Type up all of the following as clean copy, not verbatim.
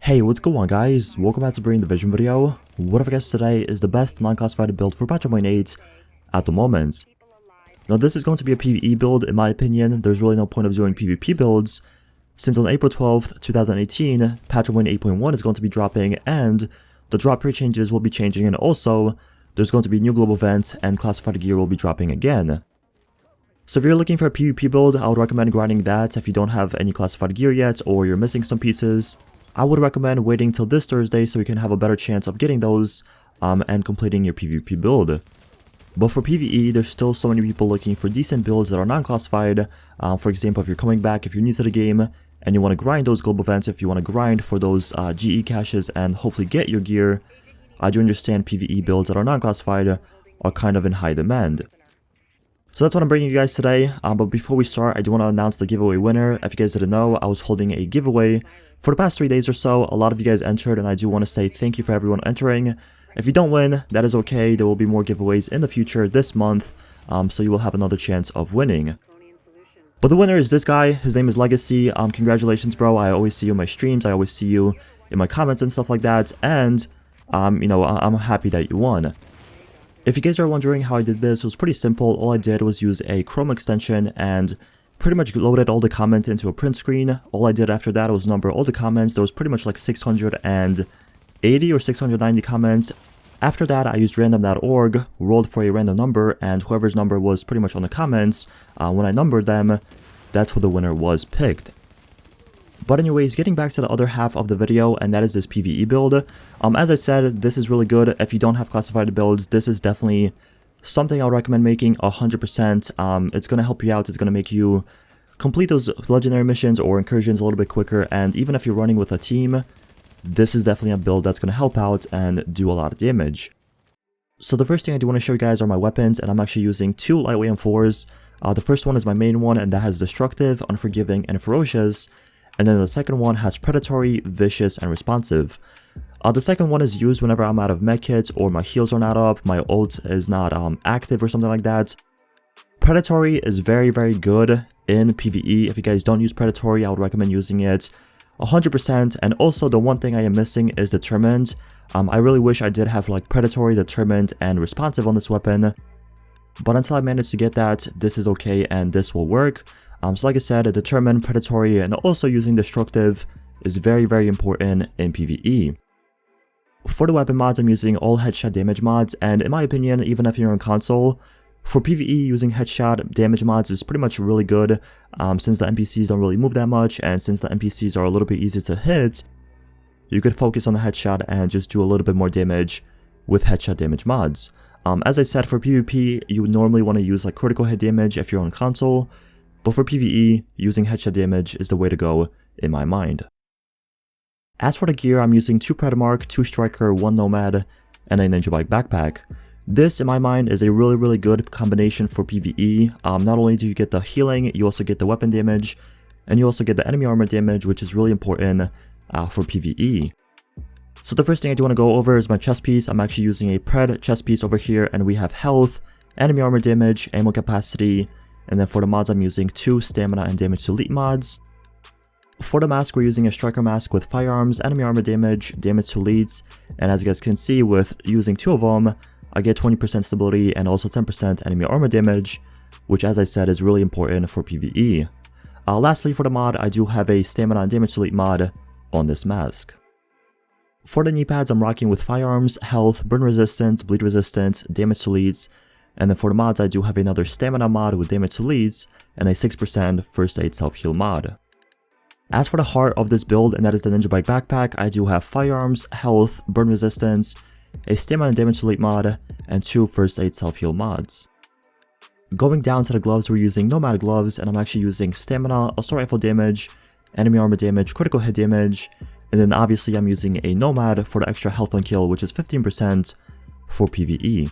Hey, what's going on guys? Welcome back to Bring the Vision video. What I've guessed today is the best non-classified build for patch 1.8 at the moment. Now this is going to be a PvE build in my opinion. There's really no point of doing PvP builds since on April 12th, 2018, patch 1.8.1 is going to be dropping and the drop rate changes will be changing, and also there's going to be new global events and classified gear will be dropping again. So if you're looking for a PvP build, I would recommend grinding that if you don't have any classified gear yet or you're missing some pieces. I would recommend waiting till this Thursday so you can have a better chance of getting those and completing your PvP build. But for PvE, there's still so many people looking for decent builds that are non-classified. For example, if you're coming back, if you're new to the game, and you want to grind those global events, if you want to grind for those GE caches and hopefully get your gear, I do understand PvE builds that are non-classified are kind of in high demand. So that's what I'm bringing you guys today, but before we start, I do want to announce the giveaway winner. If you guys didn't know, I was holding a giveaway for the past 3 days or so. A lot of you guys entered, and I do want to say thank you for everyone entering. If you don't win, that is okay. There will be more giveaways in the future this month, so you will have another chance of winning. But the winner is this guy. His name is Legacy. Congratulations, bro. I always see you in my streams. I always see you in my comments and stuff like that, and you know, I'm happy that you won. If you guys are wondering how I did this, it was pretty simple. All I did was use a Chrome extension and pretty much loaded all the comments into a print screen. All I did after that was number all the comments. There was pretty much like 680 or 690 comments. After that, I used random.org, rolled for a random number, and whoever's number was pretty much on the comments, when I numbered them, that's who the winner was picked. But anyways, getting back to the other half of the video, and that is this PvE build. As I said, this is really good. If you don't have classified builds, this is definitely something I would recommend making 100%. It's going to help you out. It's going to make you complete those legendary missions or incursions a little bit quicker. And even if you're running with a team, this is definitely a build that's going to help out and do a lot of damage. So the first thing I do want to show you guys are my weapons, and I'm actually using two lightweight M4s. The first one is my main one, and that has Destructive, Unforgiving, and Ferocious. And then the second one has Predatory, Vicious, and Responsive. The second one is used whenever I'm out of medkits or my heals are not up, my ult is not active or something like that. Predatory is very, very good in PvE. If you guys don't use Predatory, I would recommend using it 100%. And also the one thing I am missing is Determined. I really wish I did have like Predatory, Determined, and Responsive on this weapon. But until I manage to get that, this is okay and this will work. So like I said, Determined, Predatory, and also using Destructive is very, very important in PvE. For the weapon mods, I'm using all headshot damage mods, and in my opinion, even if you're on console, for PvE using headshot damage mods is pretty much really good, since the NPCs don't really move that much, and since the NPCs are a little bit easier to hit, you could focus on the headshot and just do a little bit more damage with headshot damage mods. As I said, for PvP, you would normally want to use like critical hit damage if you're on console, but for PvE, using headshot damage is the way to go in my mind. As for the gear, I'm using 2 Predamark, 2 Striker, 1 Nomad, and a Ninja Bike backpack. This, in my mind, is a really, really good combination for PvE. Not only do you get the healing, you also get the weapon damage, and you also get the enemy armor damage, which is really important for PvE. So the first thing I do want to go over is my chest piece. I'm actually using a Pred chest piece over here, and we have health, enemy armor damage, ammo capacity, and then for the mods, I'm using 2 stamina and damage to elite mods. For the mask, we're using a striker mask with firearms, enemy armor damage, damage to elites, and as you guys can see, with using 2 of them, I get 20% stability and also 10% enemy armor damage, which as I said is really important for PvE. Lastly, for the mod, I do have a stamina and damage to elite mod on this mask. For the knee pads, I'm rocking with firearms, health, burn resistance, bleed resistance, damage to elites, and then for the mods, I do have another stamina mod with damage to elites, and a 6% first aid self-heal mod. As for the heart of this build, and that is the Ninja Bike backpack, I do have firearms, health, burn resistance, a stamina and damage to elite mod, and 2 first aid self-heal mods. Going down to the gloves, we're using Nomad gloves, and I'm actually using stamina, assault rifle damage, enemy armor damage, critical hit damage, and then obviously I'm using a Nomad for the extra health on kill, which is 15% for PvE.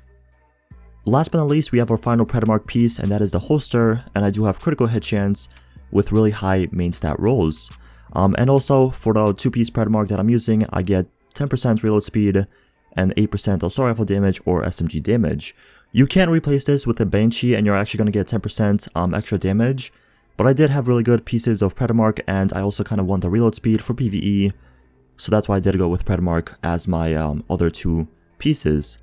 Last but not least, we have our final Predamark piece, and that is the holster, and I do have critical hit chance with really high main stat rolls. And also, for the 2-piece Predamark that I'm using, I get 10% reload speed and 8% assault rifle damage or SMG damage. You can replace this with a Banshee and you're actually going to get 10% extra damage, but I did have really good pieces of Predamark and I also kind of want the reload speed for PvE, so that's why I did go with Predamark as my other two pieces.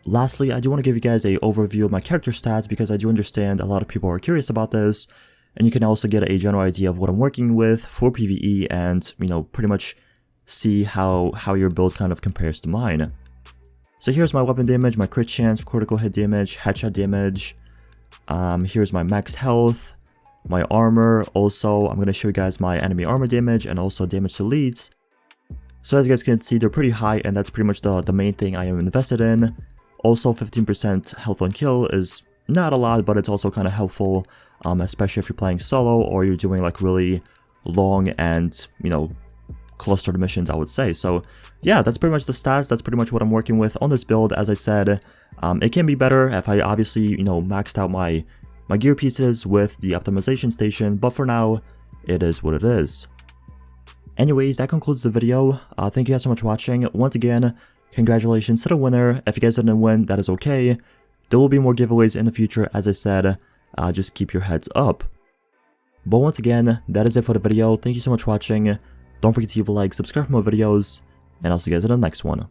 Lastly, I do want to give you guys an overview of my character stats because I do understand a lot of people are curious about this, and you can also get a general idea of what I'm working with for PvE and, you know, pretty much see how your build kind of compares to mine. So here's my weapon damage, my crit chance, critical hit damage, headshot damage. Here's my max health, my armor. Also, I'm going to show you guys my enemy armor damage and also damage to leads. So as you guys can see, they're pretty high, and that's pretty much the main thing I am invested in. Also, 15% health on kill is not a lot, but it's also kind of helpful, especially if you're playing solo or you're doing like really long and, you know, clustered missions, I would say. So yeah, that's pretty much the stats. That's pretty much what I'm working with on this build. As I said, it can be better if I obviously, you know, maxed out my gear pieces with the optimization station, but for now, it is what it is. Anyways, that concludes the video. Thank you guys so much for watching. Once again, congratulations to the winner. If you guys didn't win, that is okay. There will be more giveaways in the future, as I said. Just keep your heads up. But once again, that is it for the video. Thank you so much for watching. Don't forget to leave a like, subscribe for more videos, and I'll see you guys in the next one.